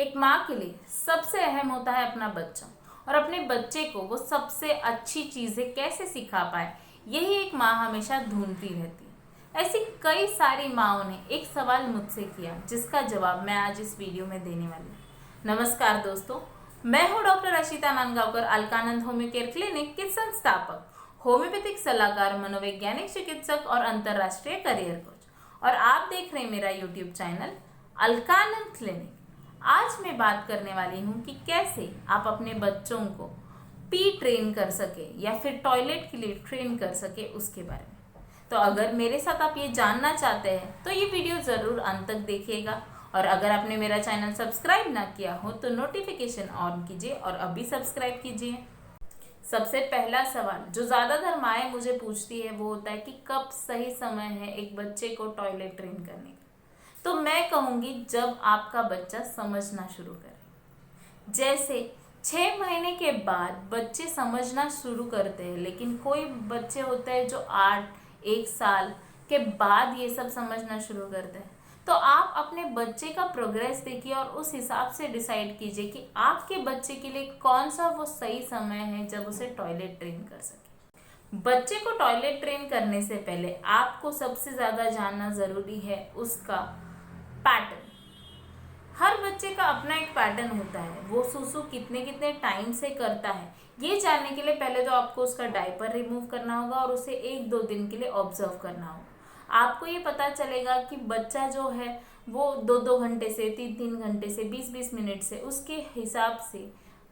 एक माँ के लिए सबसे अहम होता है अपना बच्चा, और अपने बच्चे को वो सबसे अच्छी चीज़ें कैसे सिखा पाए, यही एक माँ हमेशा ढूंढती रहती है। ऐसी कई सारी माँओं ने एक सवाल मुझसे किया, जिसका जवाब मैं आज इस वीडियो में देने वाली हूँ। नमस्कार दोस्तों, मैं हूँ doctor Ashita Nandgaonkar, Alkanand homoeo care clinic के संस्थापक, होम्योपैथिक सलाहकार, मनोवैज्ञानिक चिकित्सक और अंतर्राष्ट्रीय करियर कोच, और आप देख रहे हैं मेरा यूट्यूब चैनल अलकानंद क्लिनिक। आज मैं बात करने वाली हूँ कि कैसे आप अपने बच्चों को पी ट्रेन कर सके या फिर टॉयलेट के लिए ट्रेन कर सके, उसके बारे में। तो अगर मेरे साथ आप ये जानना चाहते हैं तो ये वीडियो ज़रूर अंत तक देखिएगा, और अगर आपने मेरा चैनल सब्सक्राइब ना किया हो तो नोटिफिकेशन ऑन कीजिए और अभी सब्सक्राइब कीजिए। सबसे पहला सवाल जो ज़्यादातर माएँ मुझे पूछती है वो होता है कि कब सही समय है एक बच्चे को टॉयलेट ट्रेन करने का। तो मैं कहूँगी जब आपका बच्चा समझना शुरू करे। जैसे 6 महीने के बाद बच्चे समझना शुरू करते हैं, लेकिन कोई बच्चे होते हैं जो 1 साल के बाद ये सब समझना शुरू करते हैं। तो आप अपने बच्चे का प्रोग्रेस देखिए और उस हिसाब से डिसाइड कीजिए कि आपके बच्चे के लिए कौन सा वो सही समय है जब उसे टॉयलेट ट्रेन कर सके। बच्चे को टॉयलेट ट्रेन करने से पहले आपको सबसे ज़्यादा जानना ज़रूरी है उसका पैटर्न। हर बच्चे का अपना एक पैटर्न होता है, वो सुसु कितने कितने टाइम से करता है। ये जानने के लिए पहले तो आपको उसका डायपर रिमूव करना होगा और उसे 1-2 दिन के लिए ऑब्जर्व करना होगा। आपको ये पता चलेगा कि बच्चा जो है वो 2-2 घंटे से 3-3 घंटे से 20-20 मिनट से उसके हिसाब से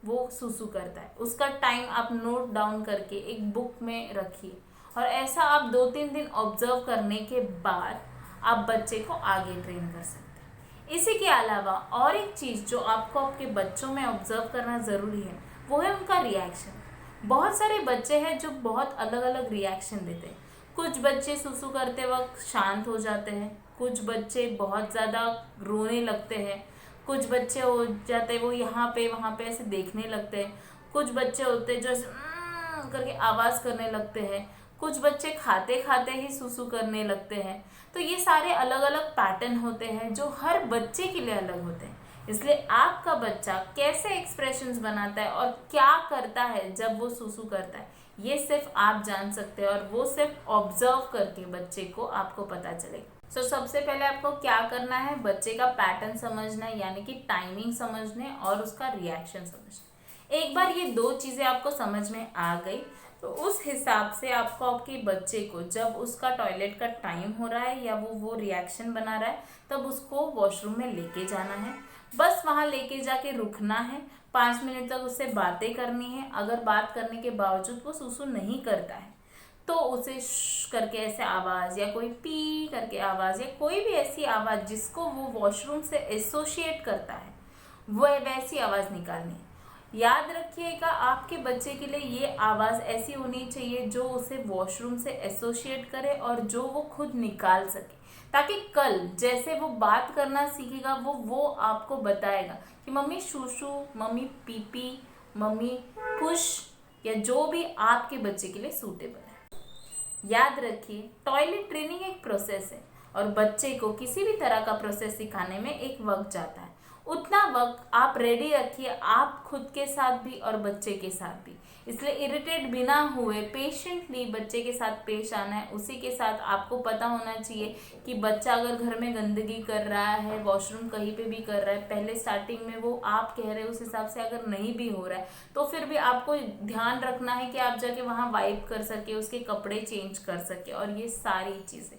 वो सुसु करता है। उसका टाइम आप नोट डाउन करके एक बुक में रखिए, और ऐसा आप 2-3 दिन ऑब्जर्व करने के बाद आप बच्चे को आगे ट्रेन कर सकते हैं। इसी के अलावा और एक चीज़ जो आपको आपके बच्चों में ऑब्जर्व करना ज़रूरी है वो है उनका रिएक्शन। बहुत सारे बच्चे हैं जो बहुत अलग अलग रिएक्शन देते हैं। कुछ बच्चे सुसु करते वक्त शांत हो जाते हैं, कुछ बच्चे बहुत ज़्यादा रोने लगते हैं, कुछ बच्चे हो जाते हैं वो यहाँ पे वहाँ पे ऐसे देखने लगते हैं, कुछ बच्चे होते हैं जो करके आवाज़ करने लगते हैं, कुछ बच्चे खाते खाते ही सुसु करने लगते हैं। तो ये सारे अलग अलग पैटर्न होते हैं जो हर बच्चे के लिए अलग होते हैं। इसलिए आपका बच्चा कैसे एक्सप्रेशंस बनाता है और क्या करता है जब वो सुसु करता है, ये सिर्फ आप जान सकते हैं, और वो सिर्फ ऑब्जर्व करके बच्चे को आपको पता चलेगा। सबसे पहले आपको क्या करना है, बच्चे का पैटर्न समझना है, यानी कि टाइमिंग समझने और उसका रिएक्शन समझना। एक बार ये 2 चीज़ें आपको समझ में आ गई तो उस हिसाब से आपको आपके बच्चे को जब उसका टॉयलेट का टाइम हो रहा है या वो रिएक्शन बना रहा है तब उसको वॉशरूम में लेके जाना है। बस वहाँ लेके जाके रुकना है, 5 मिनट तक उससे बातें करनी है। अगर बात करने के बावजूद वो सुसु नहीं करता है तो उसे करके ऐसे आवाज़ या कोई पी करके आवाज़ या कोई भी ऐसी आवाज़ जिसको वो वॉशरूम से एसोसिएट करता है वो वैसी आवाज़ निकालनी है। याद रखिएगा आपके बच्चे के लिए ये आवाज़ ऐसी होनी चाहिए जो उसे वॉशरूम से एसोसिएट करे और जो वो खुद निकाल सके, ताकि कल जैसे वो बात करना सीखेगा वो आपको बताएगा कि मम्मी शूशू, मम्मी पीपी, मम्मी पुश, या जो भी आपके बच्चे के लिए सूटेबल है। याद रखिए टॉयलेट ट्रेनिंग एक प्रोसेस है और बच्चे को किसी भी तरह का प्रोसेस सिखाने में एक वक्त जाता है। उतना वक्त आप रेडी रखिए, आप खुद के साथ भी और बच्चे के साथ भी। इसलिए इरिटेट बिना हुए पेशेंटली बच्चे के साथ पेश आना है। उसी के साथ आपको पता होना चाहिए कि बच्चा अगर घर में गंदगी कर रहा है, वॉशरूम कहीं पे भी कर रहा है, पहले स्टार्टिंग में वो आप कह रहे हैं उस हिसाब से अगर नहीं भी हो रहा है तो फिर भी आपको ध्यान रखना है कि आप जाके वहाँ वाइप कर सके, उसके कपड़े चेंज कर सके, और ये सारी चीज़ें।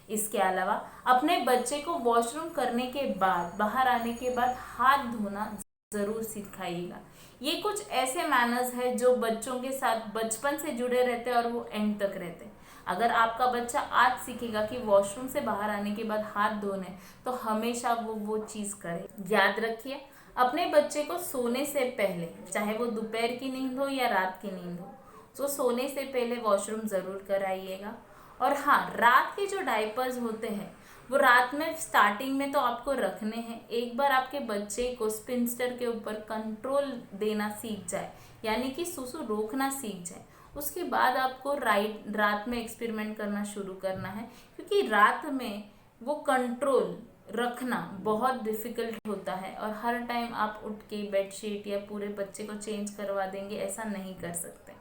इसके अलावा अपने बच्चे को वॉशरूम करने के बाद, बाहर आने के बाद हाथ धोना ज़रूर सिखाइएगा। ये कुछ ऐसे मैनर्स है जो बच्चों के साथ बचपन से जुड़े रहते हैं और वो एंड तक रहते हैं। अगर आपका बच्चा आज सीखेगा कि वॉशरूम से बाहर आने के बाद हाथ धोने, तो हमेशा वो चीज़ करे। याद रखिए अपने बच्चे को सोने से पहले, चाहे वो दोपहर की नींद हो या रात की नींद हो, तो सोने से पहले वॉशरूम ज़रूर कराइएगा। और हाँ, रात के जो डायपर्स होते हैं वो रात में स्टार्टिंग में तो आपको रखने हैं। एक बार आपके बच्चे को स्पिंस्टर के ऊपर कंट्रोल देना सीख जाए, यानी कि सुसु रोकना सीख जाए, उसके बाद आपको रात में एक्सपेरिमेंट करना शुरू करना है, क्योंकि रात में वो कंट्रोल रखना बहुत डिफ़िकल्ट होता है और हर टाइम आप उठ के बेडशीट या पूरे बच्चे को चेंज करवा देंगे, ऐसा नहीं कर सकते।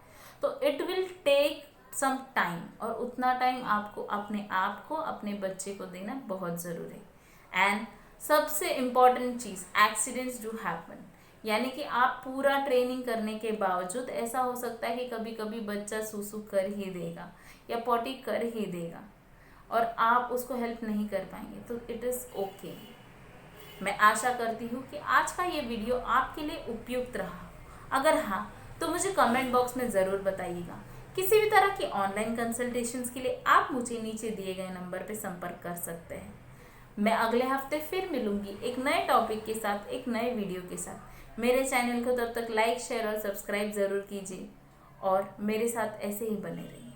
तो it will take some time, और उतना टाइम आपको अपने आप को, अपने बच्चे को देना बहुत ज़रूरी है। एंड सबसे important cheese, accidents do happen, यानी कि आप पूरा ट्रेनिंग करने के बावजूद ऐसा हो सकता है कि कभी कभी बच्चा सूसू कर ही देगा या पॉटी कर ही देगा और आप उसको हेल्प नहीं कर पाएंगे, तो इट इज़ ओके। मैं आशा करती हूँ कि आज का ये वीडियो आपके लिए उपयुक्त रहा। अगर हाँ, तो मुझे कमेंट बॉक्स में ज़रूर बताइएगा। किसी भी तरह की ऑनलाइन कंसल्टेशंस के लिए आप मुझे नीचे दिए गए नंबर पर संपर्क कर सकते हैं। मैं अगले हफ्ते फिर मिलूंगी एक नए टॉपिक के साथ, एक नए वीडियो के साथ। मेरे चैनल को तब तक लाइक, शेयर और सब्सक्राइब ज़रूर कीजिए और मेरे साथ ऐसे ही बने रहिए।